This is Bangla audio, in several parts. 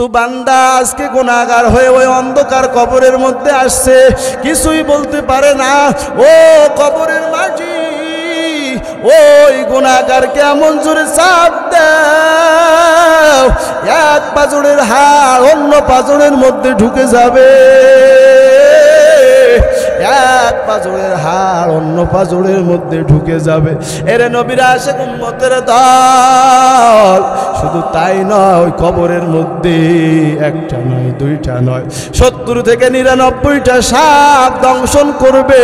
তো বান্দা আজকে গুনাহগার হয়ে ওই অন্ধকার কবরের মধ্যে আসছে, কিছুই বলতে পারে না। ও কবরের মাটি, ওই গুনাহগারকে এমন জোরে চাপ দাও, এক পাঁজরের হাড় অন্য পাঁজরের মধ্যে ঢুকে যাবে, এক পাঁজরের হাড় অন্য পাঁজরের মধ্যে ঢুকে যাবে। এরে নবীর আশিক উম্মতের দল, শুধু তাই নয়, কবরের মধ্যে একটা নয়, দুইটা নয়, 70 থেকে 99টা সাপ দংশন করবে।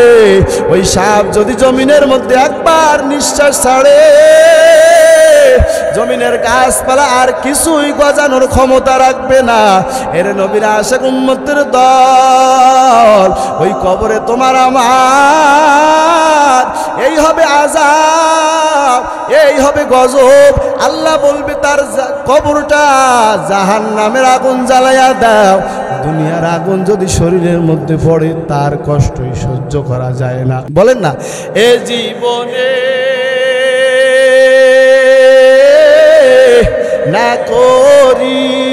ওই সাপ যদি জমিনের মধ্যে একবার নিঃশ্বাস ছাড়ে, জমিনের গাছপালা আর কিছুই গজানোর ক্ষমতা রাখবে না। এর নবীর আশিক উম্মতের দল, ওই কবরে তোমার আমার এই হবে আযাব, এই হবে গজব। আল্লাহ বলবে তার কবরটা জাহান্নামের আগুন জ্বালাইয়া দাও। দুনিয়ার আগুন যদি শরীরের মধ্যে পড়ে তার কষ্টই সহ্য করা যায় না। বলেন না, এ জীবনে না করিলাম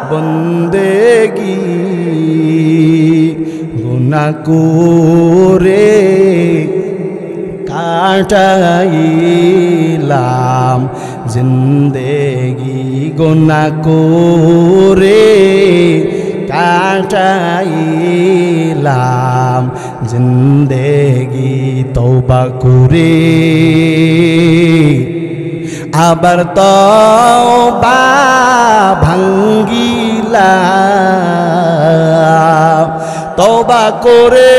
বন্দেগি, গুনাহ করে কাটাইলাম জিন্দেগি, গুনাহ করে কাটাইলাম জিন্দেগি। তওবা করে আবার তওবা ভাঙ্গিলাম, তওবা করে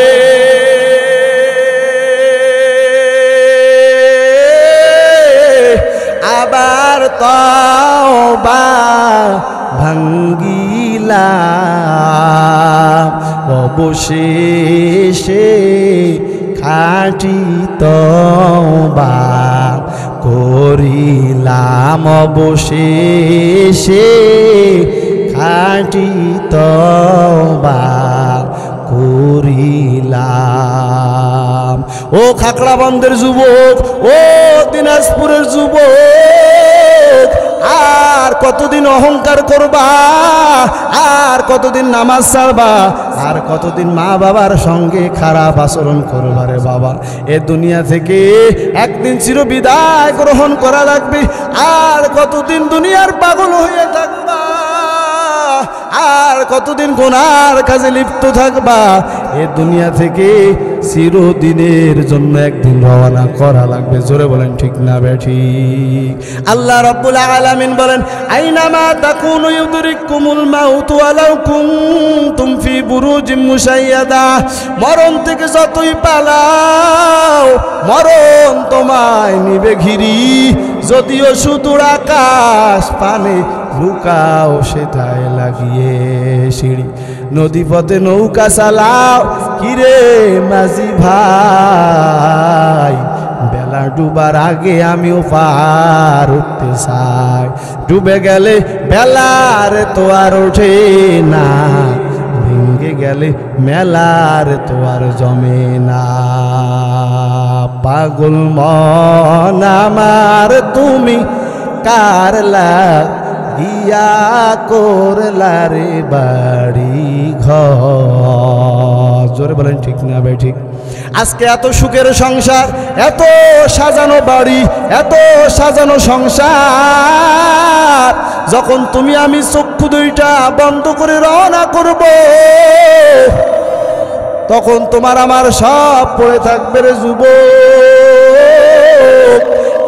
আবার তওবা ভাঙ্গিলাম, অবশেষে খাঁটি তওবা করিলাম, অবশেষে খাঁটি তওবা করিলাম। ও খাকড়াবন্দের যুবক, ও দিনাজপুরের যুবক, আর কতদিন অহংকার করবা, আর কতদিন নামাজ ছাড়বা, আর কতদিন মা বাবার সঙ্গে খারাপ আচরণ করবা রে বাবা। এ দুনিয়া থেকে একদিন চিরবিদায় গ্রহণ করা লাগবে। আর কতদিন দুনিয়ার পাগল হয়ে থাকবা, আর কতদিন গুনার কাজে লিপ্ত থাকবা। এ দুনিয়া থেকে চিরদিনের জন্য একদিন রওনা করা লাগবে। জোরে বলেন ঠিক না বেঠিক? আল্লাহ রাব্বুল আলামিন বলেন, আইনামা তাকুনু ইউদরিকুমুল মাউতু ওয়ালাউ কুনতুম ফি বুরুজিম মুশাইয়াদা। মরণ থেকে যতই পালাও, মরণ তোমায় নিবে ঘিরি, যদিও সুদূর আকাশ পানে লুকাও সেটাই লাগিয়ে সিঁড়ি। নদী পথে নৌকা চালাও, কিরে মাঝি ভাই, বেলা ডুবার আগে আমিও পার উঠতে চাই। ডুবে গেলে বেলার তো আর ওঠে না, ভেঙে গেলে মেলার তো আর জমে না। পাগল মন আমার তুমি কারলা দিয়া করলা রে বাড়ি ঘর। জোরে বলেন ঠিক না ভাই ঠিক? আজকে এত সুখের সংসার, এত সাজানো বাড়ি, এত সাজানো সংসার, যখন তুমি আমি চক্ষু দুইটা বন্ধ করে রওনা করব, তখন তোমার আমার সব পড়ে থাকবে রে যুবক।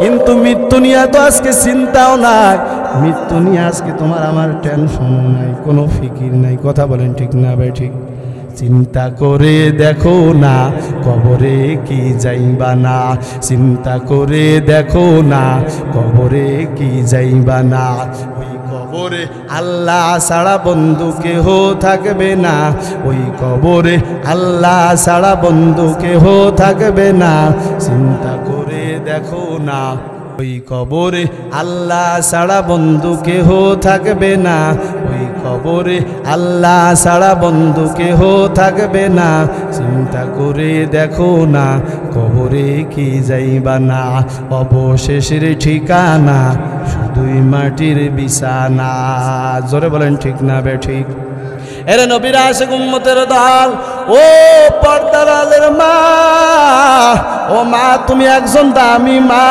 কিন্তু মৃত্যু নিয়ে তো আজকে চিন্তাও নাই, মৃত্যু নিয়ে আজকে তোমার আমার টেনশনও নাই, কোনো ফিকির নাই। কথা বলেন ঠিক না ভাই ঠিক? চিন্তা করে দেখো না কবরে কি যাইবা না, চিন্তা করে দেখো না কবরে কি যাইবা না। ওই কবরে আল্লাহ ছাড়া বন্ধু কেহ থাকবে না, ওই কবরে আল্লাহ ছাড়া বন্ধু কেহ থাকবে না। চিন্তা করে দেখো না ওই কবরে আল্লাহ ছাড়া বন্ধু কেহ থাকবে না, ওই কবরে আল্লাহ ছাড়া বন্ধু কেহ থাকবে না, চিন্তা করে দেখো না কবরে কি যাইবা না, অবশেষের ঠিকানা শুধুই মাটির বিছানা। জোরে বলেন ঠিক না বে ঠিক? এরে নবীর আশিক উম্মতের দল, ও পর্দার আলের মা, ও মা তুমি একজন দামি মা।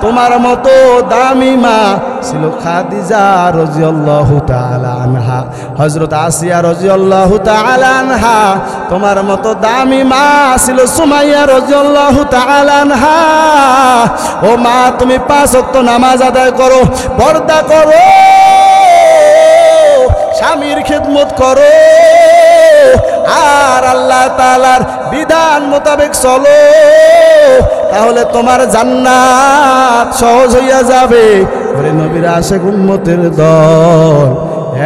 তোমার মতো দামি মা ছিল খাদিজা রাদিয়াল্লাহু তাআলা আনহা, হযরত আসিয়া রাদিয়াল্লাহু তাআলা আনহা। তোমার মতো দামি মা ছিল সুমাইয়া রাদিয়াল্লাহু তাআলা আনহা। ও মা তুমি 5 ওয়াক্ত নামাজ আদায় করো, পর্দা করো, স্বামীর খেদমত করো, আর আল্লাহ তাআলার বিধান মোতাবেক চলো, তাহলে তোমার জান্নাত সহজ হইয়া যাবে। ওরে নবীর আশিক উম্মতের দল,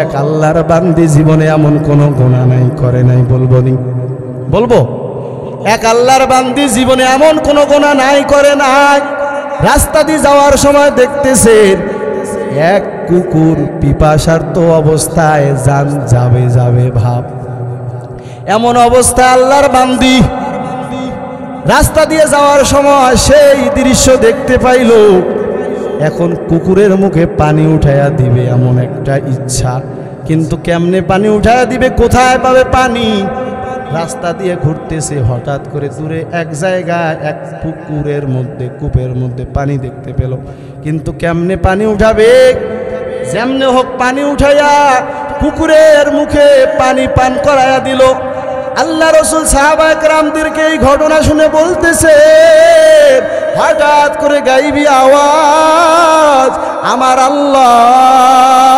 এক আল্লাহর বান্দি জীবনে এমন কোনো গুনাহ নাই করে নাই, বলবো নি? বলবো? এক আল্লাহর বান্দি জীবনে এমন কোনো গুনাহ নাই করে নাই। রাস্তা দিয়ে যাওয়ার সময় দেখতেছেন এক কুকুর পিপাসার্ত অবস্থায় জান যাবে যাবে ভাব, এমন অবস্থায় আল্লাহর বান্দি রাস্তা দিয়ে যাওয়ার সময় সেই দৃশ্য দেখতে পাইল। এখন কুকুরের মুখে পানি উঠাইয়া দিবে এমন একটা ইচ্ছা, কিন্তু কেমনে পানি উঠাইয়া দিবে, কোথায় পাবে পানি? রাস্তা দিয়ে ঘুরতেছে, হঠাৎ করে দূরে এক জায়গায় এক পুকুরের মধ্যে, কূপের মধ্যে পানি দেখতে পেল, কিন্তু কেমনে পানি উঠাবে? যেমনে হোক পানি উঠাইয়া কুকুরের মুখে পানি পান করাইয়া দিল। আল্লাহ রাসূল সাহাবায়ে কেরামদেরকে এই ঘটনা শুনে বলতেছে, হঠাৎ করে গাইবি আওয়াজ, আমার আল্লাহ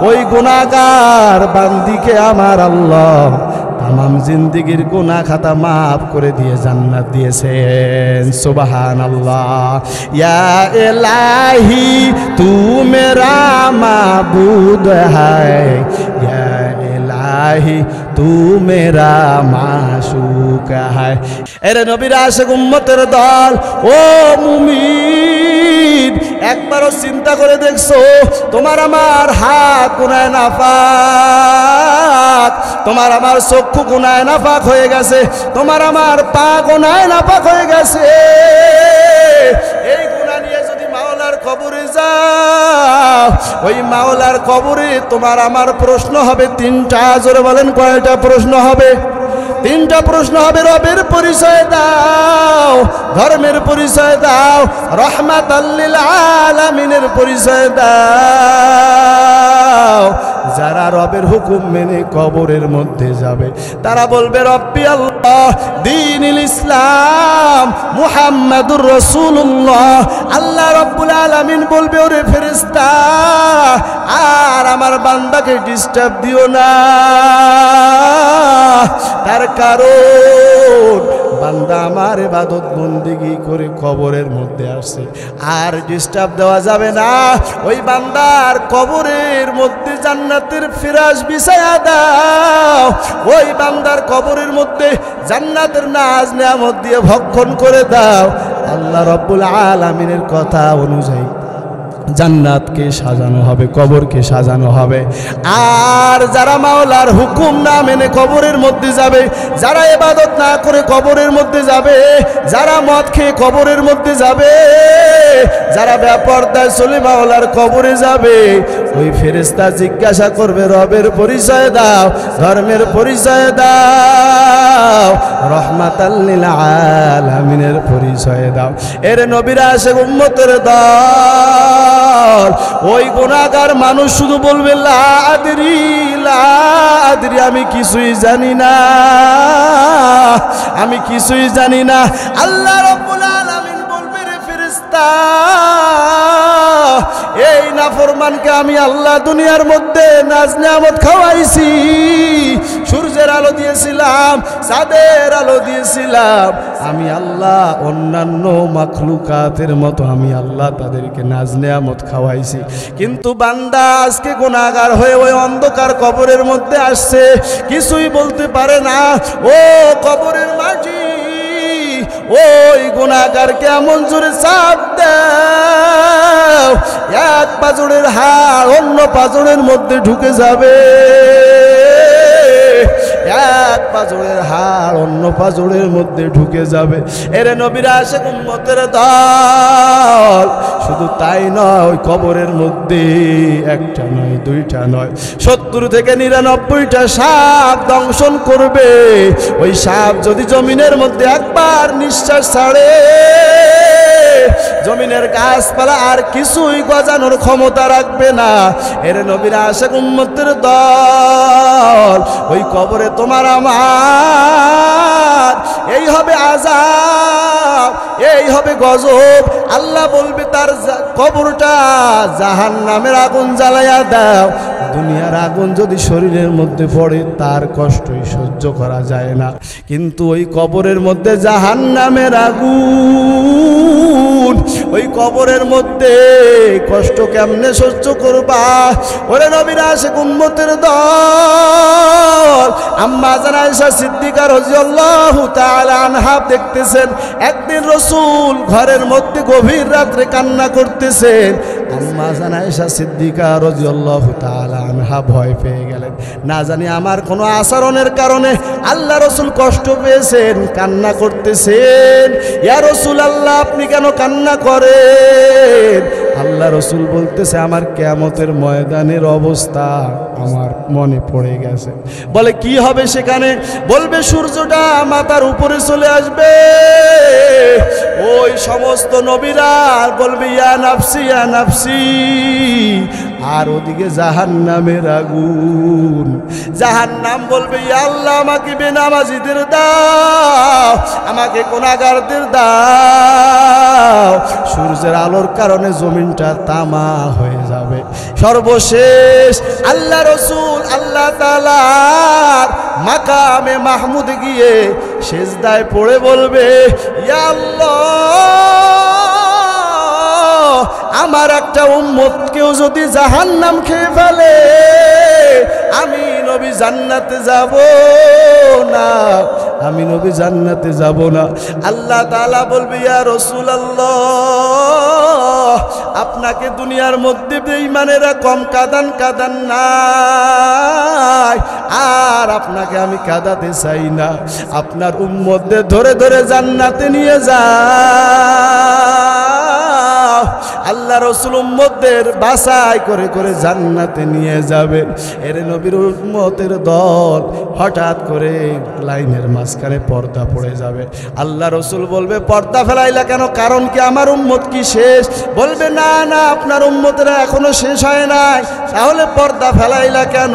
ওই গুনাহগার বান্দিকে আমার আল্লাহ তামাম জিন্দেগির গুনাহ খাতা মাফ করে দিয়ে জান্নাত দিয়েছেন। সুবহানাল্লাহ। ইয়া ইলাহি তু মেরা মাবুদ হ্যায়, ইয়া ইলাহি তু মেরা মাশুক হ্যায়। এরে নবীর আশিক উম্মতের দল, ও মুমিন, একবারও চিন্তা করে দেখছো তোমার আমার হাত গুনাহে নাপাক, তোমার আমার চক্ষু গুনাহে নাপাক হয়ে গেছে, তোমার আমার পা গুনাহে নাপাক হয়ে গেছে। এই গুনাহ নিয়ে যদি মাওলার কবরে যাও, ওই মাওলার কবরে তোমার আমার প্রশ্ন হবে 3টা। জোরে বলেন কয়টা প্রশ্ন হবে? 3টা প্রশ্ন হবে। রবের পরিচয় দাও, ধর্মের পরিচয় দাও, রহমাতাল লিল আলামিনের পরিচয় দাও। যারা রবের হুকুম মেনে কবরের মধ্যে যাবে তারা বলবে রব্বি আল্লাহ, দীনুল ইসলাম, মুহাম্মাদুর রাসূলুল্লাহ। আল্লাহ রাব্বুল আলামিন বলবে, ওরে ফেরেশতা, আর আমার বান্দাকে ডিস্টার্ব দিও না। তার কারণ বান্দা আমার ইবাদত বন্দেগী করে কবরের মধ্যে আসে, আর ডিস্টার্ব দেওয়া যাবে না। ওই বান্দার কবরের মধ্যে জান্নাতের ফিরাশ বিছায়া দাও, ওই বান্দার কবরের মধ্যে জান্নাতের নাজ নিয়ামত দিয়ে ভক্ষণ করে দাও। আল্লাহ রাব্বুল আলামিনের কথা অনুযায়ী জান্নাতকে সাজানো হবে, কবরকে সাজানো হবে। আর যারা মাওলার হুকুম না মেনে কবরের মধ্যে যাবে, যারা ইবাদত না করে কবরের মধ্যে যাবে, যারা মদ খেয়ে কবরের মধ্যে যাবে, যারা বেপরদায় চলে মাওলার কবরে যাবে, ওই ফেরেশতা জিজ্ঞাসা করবে রবের পরিচয় দাও, ধর্মের পরিচয় দাও, রহমাতাল লিল আলামিনের পরিচয় দাও। এর নবীর আশিক উম্মতের দল, ওই গুনাহগার মানুষ শুধু বলবে লা আদরি, লা আদরি, আমি কিছুই জানি না, আমি কিছুই জানি না। আল্লাহ রাব্বুল আলামিন বলবে, রে ফেরেশতা, এই নাফরমানকে আমি আল্লাহ দুনিয়ার মধ্যে নাজ নিয়ামত খাওয়াইছি, সূর্যের আলো দিয়েছিলাম, চাঁদের আলো দিয়েছিলাম, আমি আল্লাহ অন্যান্য মাখলুকাতের মতো আমি আল্লাহ তাদেরকে নাজ নিয়ামত খাওয়াইছি। কিন্তু বান্দা আজকে গুনাহগার হয়ে ওই অন্ধকার কবরের মধ্যে আসছে, কিছুই বলতে পারে না। ও কবরের মাটি, ও ওই গুনাহগারকে এমন জোরে চাপ দাও এক পাঁজরের হাড় অন্য পাঁজরের মধ্যে ঢুকে যাবে, এক পাঁজরের হাড় অন্য পাঁজরের মধ্যে ঢুকে যাবে। এরে নবীর আশিক উম্মতের দল, শুধু তাই নয়, ওই কবরের মধ্যে একটা নয় দুইটা নয় 70 থেকে 99টা সাপ দংশন করবে। ওই সাপ যদি জমিনের মধ্যে একবার নিঃশ্বাস ছাড়ে, জমিনের গাছপালা আর কিছুই গজানোর ক্ষমতা রাখবে না। এর নবীর আশিক উম্মতের দল, ওই কবরে তোমার আমার এই হবে আযাব, এই হবে গজব। আল্লাহ বলবে তার কবরটা জাহান্নামের আগুন জ্বালাইয়া দাও। দুনিয়ার আগুন যদি শরীরের মধ্যে পড়ে তার কষ্টই সহ্য করা যায় না, কিন্তু ওই কবরের মধ্যে জাহান্নামের আগুন, ওই কবরের মধ্যে কষ্ট কেমনে সহ্য করবা? ওরে নবীর আশিক উম্মতের দল, আম্মা জান আয়েশা সিদ্দিকা রাদিয়াল্লাহু তাআলা আনহা দেখতেছেন একদিন রাসূল ঘরের মধ্যে গভীর রাত্রে কান্না করতেছেন। আম্মা জান আয়েশা সিদ্দিকা রাদিয়াল্লাহু তাআলা আনহা ভয় পেয়ে গেলেন, না জানি আমার কোনো আচরণের কারণে আল্লাহ রাসূল কষ্ট পেয়েছেন, কান্না করতেছেন। ইয়া রাসূলুল্লাহ, আপনি কেন কান্না করেন? আল্লাহ রাসূল বলতেছে, আমার কিয়ামতের ময়দানের অবস্থা আমার মনে পড়ে গেছে। বলে কি হবে সেখানে? বলবে সূর্যটা মাথার উপরে চলে আসবে, ওই সমস্ত নবীরা বলবে ইয়া নাফসি ইয়া নাফসি, আর ওদিকে জাহান্নামের আগুন, জাহান্নাম বলবে ইয়া আল্লাহ, আমাকে বেনামাজিদের দাও, আমাকে গুনাহগারদের দাও। সূর্যের আলোর কারণে জমিনটা তামা হয়ে যাবে। সর্বশেষ আল্লাহ রাসূল আল্লাহ তাআলার মাকামে মাহমুদ গিয়ে সিজদায় পড়ে বলবে ইয়া আল্লাহ, আমার একটা উম্মতকেও যদি জাহান্নাম খেয়ে ফেলে আমি নবী জান্নাতে যাব না, আমি নবী জান্নাতে যাব না। আল্লাহ তাআলা বলবে ইয়া রাসূলুল্লাহ, আপনাকে দুনিয়ার মধ্যে বেঈমানেরা কম কাঁদান নাই, আর আপনাকে আমি কাঁদাতে চাই না, আপনার উম্মতদের ধরে ধরে জান্নাতে নিয়ে যাও। আল্লাহ রাসূল উম্মতদের বাছাই করে করে জান্নাতে নিয়ে যাবেন। এর নবীর উম্মতের দল হঠাৎ করে লাইনের মাঝখানে পর্দা পড়ে যাবে। আল্লাহ রাসূল বলবে পর্দা ফেলাইলা কেন? কারণ কি আমার উম্মত কি শেষ? বলবে না না, আপনার উম্মতেরা এখনো শেষ হয় নাই। তাহলে পর্দা ফেলাইলা কেন?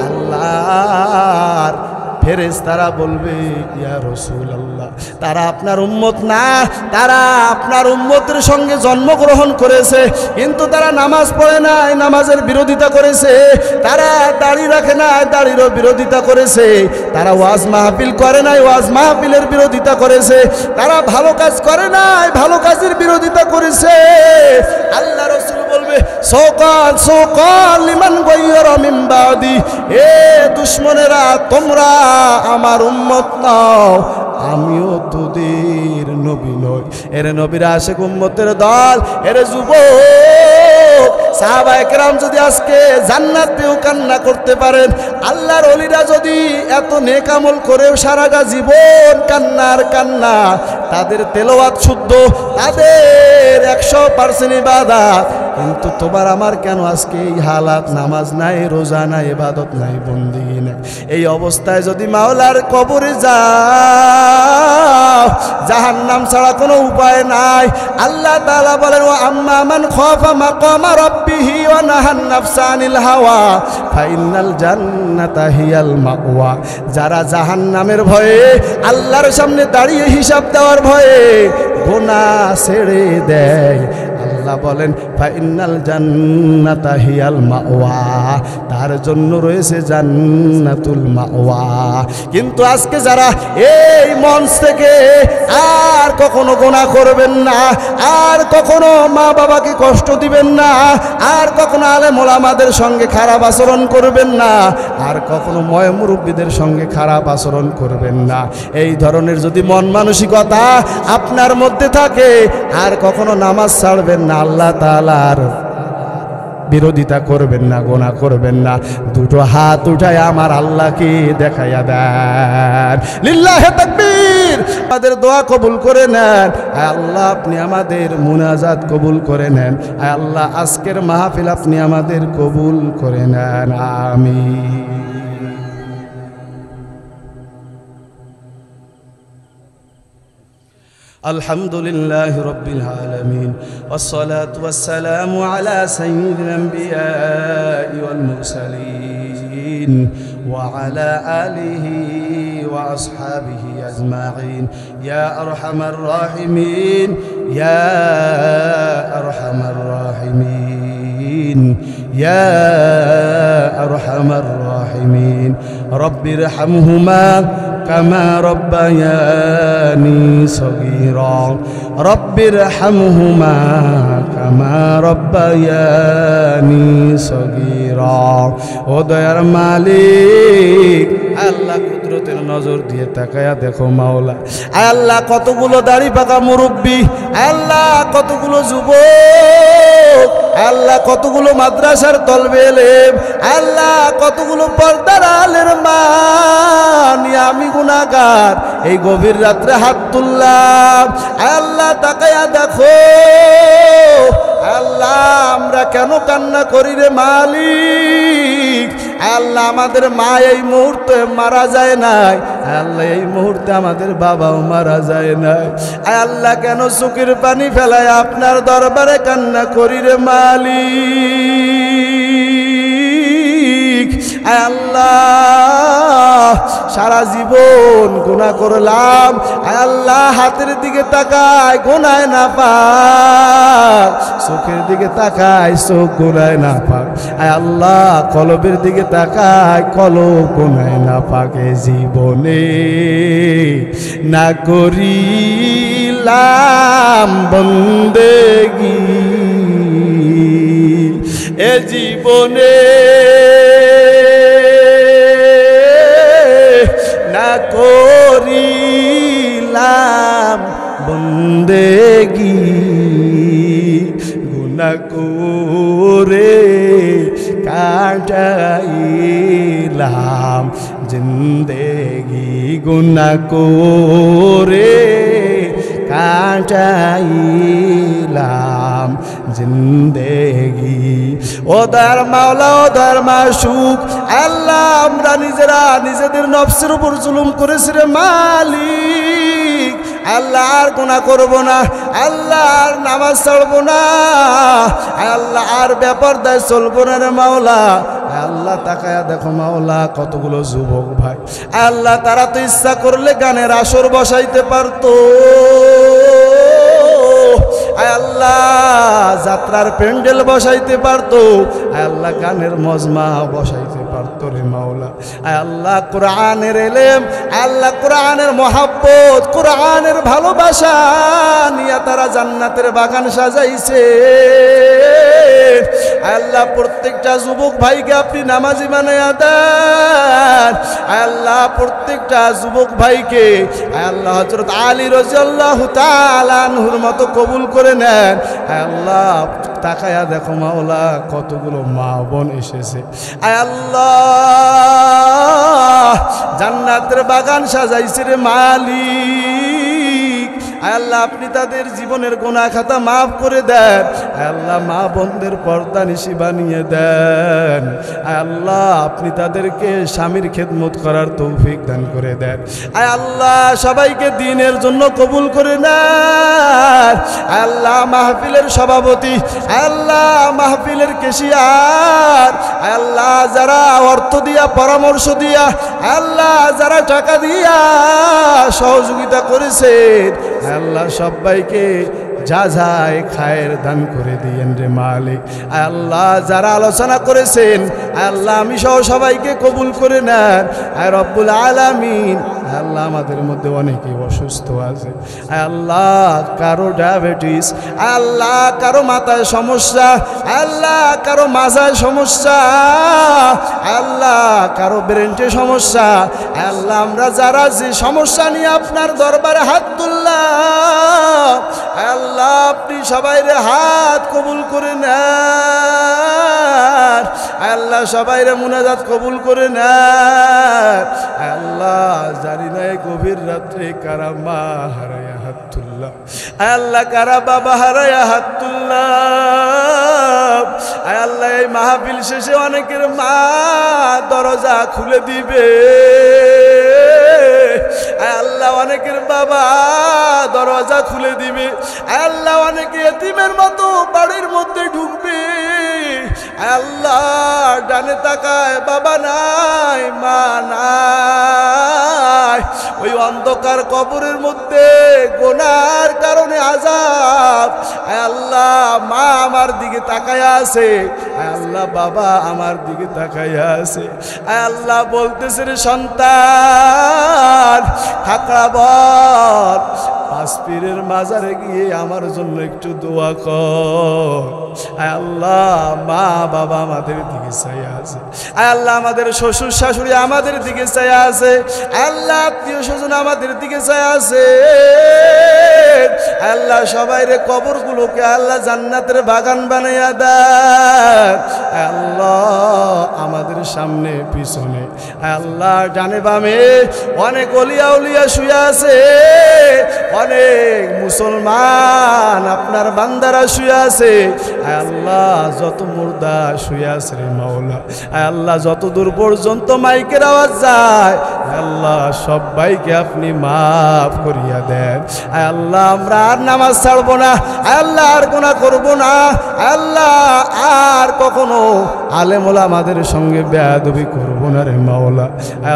আল্লাহর ফেরেশতারা বলবে ইয়া রাসূলুল্লাহ, তারা আপনার উম্মত না, তারা আপনার উম্মতের সঙ্গে জন্মগ্রহণ করেছে, কিন্তু তারা নামাজ পড়ে নাই, নামাজের বিরোধিতা করেছে, তারা দাড়ি রাখে নাই, দাড়িরও বিরোধিতা করেছে, তারা ওয়াজ মাহফিল করে নাই, ওয়াজ মাহফিলের বিরোধিতা করেছে, তারা ভালো কাজ করে নাই, ভালো কাজের বিরোধিতা করেছে। আল্লাহ রাসূল বলবে সকাল সকাল লিমান গায়রা মিন বাদি, এ দুশমনেরা, তোমরা আমার উম্মত নাও, আমিও তোদের নবী নই। এর নবীর আশিক উম্মতের দল, এর যুবক সাহাবায়ে কেরাম যদি আজকে জান্নাত পেয়েও কান্না করতে পারেন, আল্লাহর ওলিরা যদি এত নেক আমল করেও সারাটা জীবন কান্নার কান্না, তাদের তেলাওয়াত শুদ্ধ, তাদের 100% ইবাদত, কিন্তু তোমার আমার কেন আজকে এই হালাত? নামাজ নাই, রোজা নাই, ইবাদত নাই, বন্দেগী নাই। এই অবস্থায় যদি মাওলার কবরে যাও, জাহান্নাম ছাড়া কোনো উপায় নাই। আল্লাহ তাআলা বলেন ওয়া আম্মা মান খাফা মাকামা রাব্বিহি ওয়া নাহান নাফসা আনিল হাওয়া ফাইনাল জান্নাতা হিয়াল মাওয়া। যারা জাহান্নামের ভয়ে, আল্লাহর সামনে দাঁড়িয়ে হিসাব দেওয়ার ভয়ে গুনাহ ছেড়ে দেয়, আল্লাহ বলেন ফাইনাল জান্নাতা হিয়াল মাওয়া, তার জন্য রয়েছে জান্নাতুল মাওয়া। কিন্তু আজকে যারা এই মঞ্চ থেকে আর কখনো গুনাহ করবেন না, আর কখনো মা বাবাকে কষ্ট দিবেন না, আর কখনো আলেম ওলামাদের সঙ্গে খারাপ আচরণ করবেন না, আর কখনো ময় মুরব্বীদের সঙ্গে খারাপ আচরণ করবেন না, এই ধরনের যদি মন মানসিকতা আপনার মধ্যে থাকে, আর কখনো নামাজ ছাড়বেন না, আল্লাহ তাআলার বিরোধিতা করবেন না, গুনাহ করবেন না, দুটো হাত উঠায় আমার আল্লাহকে দেখাইয়া দেন। লিল্লাহে তাকবীর। আমাদের দোয়া কবুল করে নেন আল্লাহ, আপনি আমাদের মুনাজাত কবুল করে নেন আল্লাহ, আজকের মাহফিল আপনি আমাদের কবুল করে নেন, আমিন। الحمد لله رب العالمين والصلاة والسلام على سيد الأنبياء والمرسلين وعلى آله وأصحابه أجمعين يا أرحم الراحمين يا أرحم الراحمين يا أرحم الراحمين رب ارحمهما كما ربياني صغيرا رب ارحمهما كما ربياني صغيرا ও দয়ার মালিক আল্লাহ, কুদরতের নজর দিয়ে তাকায়া দেখো মাওলা, আল্লাহ কতগুলো দাড়ি পাকা মুরব্বী, আল্লাহ কতগুলো যুবক, আল্লাহ কতগুলো মাদ্রাসার তলবে এলেম, আল্লাহ কতগুলো পর্দার আলের মা নিয়ে আমি গুনাহগার এই গভীর রাত্রে হাত তুললাম, আল্লাহ তাকায়া দেখো আল্লাহ আমরা কেন কান্না করি রে মালিক, আল্লাহ আমাদের মা এই মুহূর্তে মারা যায় নাই, আল্লাহ এই মুহূর্তে আমাদের বাবাও মারা যায় নাই, আল্লাহ কেন চোখের পানি ফেলায় আপনার দরবারে কান্না করি রে মালিক, আল্লাহ সারা জীবন গুনাহ করলাম, আল্লাহ হাতের দিকে তাকায় গুনায় না পাক, চোখের দিকে তাকায় চোখ গুনায় না পাক, আল্লাহ কলবের দিকে তাকায় কলব গুনায় না পাকে, জীবনে না করিলাম বন্দেগি এ জীবনে না করিলাম বন্দেগি গুনাহ করে কাটাইলাম জিন্দেগি, গুনাহ করে কাটাইলাম জিন্দেগি। ও দয়ার মাওলা, ও দয়ার মাশুক, আল্লাহ আমরা নিজেরা নিজেদের নফসের উপর জুলুম করেছি রে মালিক, আল্লাহ আর গুনাহ করব না, আল্লাহ আর নামাজ ছাড়বো না, আল্লাহ আর বেপরদায় চলবো না রে মাওলা, আল্লাহ তাকায়া দেখো মাওলা কতগুলো যুবক ভাই, আল্লাহ তারা তো ইচ্ছা করলে গানের আসর বসাইতে পারতো, আল্লাহ যাত্রার প্যান্ডেল বসাইতে পারতো, আল্লাহ গানের মজমা বসাইতে পারতো রে মাওলা, আল্লাহ কোরআনের ইলম, আল্লাহ কোরআনের মহব্বত, কোরআনের ভালোবাসা নিয়ে তারা জান্নাতের বাগান সাজাইছে, আল্লাহ প্রত্যেকটা যুবক ভাইকে আপনি নামাজি বানায়া দেন, আল্লাহ প্রত্যেকটা যুবক ভাইকে আল্লাহ হযরত আলী রাদিয়াল্লাহু তাআলা আনহুর মতো কবুল করে নেন, আল্লাহ তাকায়া দেখো মাওলা কতগুলো মা বোন এসেছে, আল্লাহ জান্নাতের বাগান সাজাইছে রে মালিক, আল্লাহ আপনি তাদের জীবনের গুনাহ খাতা মাফ করে দেন, আল্লাহ মা বোনদের পর্দা নিশি বানিয়ে দেন, আল্লাহ আপনি তাদেরকে স্বামীর খেদমত করার তৌফিক দান করে দেন, আল্লাহ সবাইকে দ্বীনের জন্য কবুল করে নেন, আল্লাহ মাহফিলের সভাপতি, আল্লাহ মাহফিলের কেশিয়ার, আল্লাহ যারা অর্থ দিয়া পরামর্শ দিয়া, আল্লাহ যারা টাকা দিয়া সহযোগিতা করেছেন, আল্লাহ সবাইকে যা যায় খায়ের দান করে দিয়েন রে মালিক। আয় আল্লাহ যারা আলোচনা করেছেন আয় আল্লাহ আমি সহ সবাইকে কবুল করে নেন। আয় রব্বুল আলামিন আল্লাহ আমাদের মধ্যে অনেকেই অসুস্থ আছে। আয় আল্লাহ কারো ডায়াবেটিস, আয় আল্লাহ কারো মাথায় সমস্যা, আয় আল্লাহ কারো মাজায় সমস্যা, আয় আল্লাহ কারো ব্রেনটে সমস্যা, আয় আল্লাহ আমরা যারা যে সমস্যা নিয়ে আপনার দরবারে হাত তুললাম আয় আল্লাহ আপনি সবাইরে হাত কবুল করে নেন। আয় আল্লাহ সবাইরে মুনাজাত কবুল করে নেন। আয় আল্লাহ জানি না এই গভীর রাত্রে কারা মা হারায়া হাত তুললাম, আয় আল্লাহ কারা বাবা হারায়া হাত তুললাম। আয় আল্লাহ এই মাহফিল শেষে অনেকের মা দরজা খুলে দিবে, আয় আল্লাহ অনেকের বাবা দরজা খুলে দিবে, আয় আল্লাহ অনেকে এতিমের মতো বাড়ির মধ্যে ঢুকবে। আয় আল্লাহ ডানে তাকায় বাবা নাই মা নাই, ওই অন্ধকার কবরের মধ্যে গোনার কারণে আযাব। আয় আল্লাহ মা আমার দিকে তাকায়া আছে, আয় আল্লাহ বাবা আমার দিকে তাকায়া আছে। আয় আল্লাহ বলতেছে রে সন্তান খাকড়াবর পাঁচ পীরের মাজারে গিয়ে আমার জন্য একটু দোয়া কর। আয় আল্লাহ মা বাবা আমাদের দিকে চাইয়া আছে, আয় আল্লাহ আমাদের শ্বশুর শাশুড়ি আমাদের দিকে চাইয়া আছে, আয় আল্লাহ আত্মীয় স্বজন আমাদের দিকে চাইয়া আছে। আল্লাহ সবাইরে কবরগুলোকে আল্লাহ জান্নাতের বাগান বানাইয়া দেয়। আল্লাহ আমাদের সামনে পিছনে আল্লাহ ডানে বামে অনেক অলিয়া উলিয়া শুয়ে আছে, অনেক মুসলমান আপনার বান্দারা শুয়ে আছে। আল্লাহ যত মুর্দা শুয়ে আছে রে মাওলা, আল্লাহ যত দূর পর্যন্ত মাইকের আওয়াজ যায় আল্লাহ সবাইকে আপনি মাফ করিয়া দেন। আল্লাহ আমরা আর নামাজ ছাড়বো না, আল্লাহ আর গুনাহ করবো না, আল্লাহ আর কখনো আলেম ওলামাদের সঙ্গে বেয়াদবি করবো না রে মাওলা।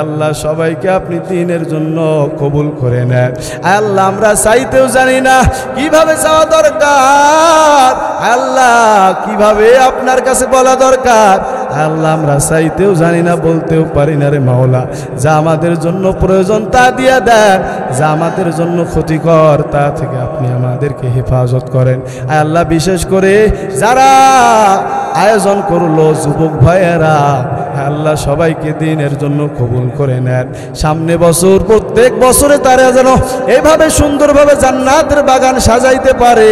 আল্লাহ সবাইকে আপনি দ্বীনের জন্য কবুল করে নেন। আল্লাহ আমরা চাইতেও জানি না কিভাবে চাওয়া দরকার, আল্লাহ কিভাবে আপনার কাছে বলা দরকার, আল্লাহ আমরা চাইতেও জানি না বলতেও পারি না রে মাওলা। যা আমাদের জন্য প্রয়োজন তা দিয়া দেন, যা আমাদের জন্য ক্ষতিকর তা থেকে আপনি আমাদেরকে হেফাজত করেন। আল্লাহ বিশেষ করে যারা আয়োজন করলো যুবক ভাইয়েরা আল্লাহ সবাইকে দ্বীনের জন্য কবুল করে নেন। সামনে বছর প্রত্যেক বছরে তারা যেন এইভাবে সুন্দরভাবে জান্নাতের বাগান সাজাইতে পারে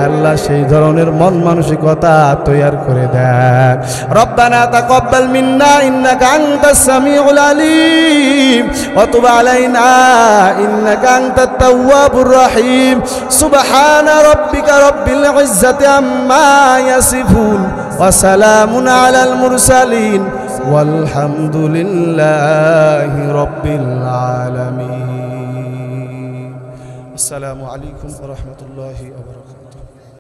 আল্লাহ সেই ধরনের মন মানসিকতা তৈরি করে দেন। রব্বানা তাকাব্বাল মিন্না ইন্নাকা আনতাস সামিউল আলিম ওয়া তুব আলাইনা ইন্নাকা আনতাত তাওয়াবুর রহিম। সুবহানা রাব্বিকা রাব্বিল ইজ্জাতি আম্মা ইয়াসিফুন ওয়া সালামুন আলাল মুরসালিন والحمد لله رب العالمين. السلام عليكم ورحمة الله وبركاته.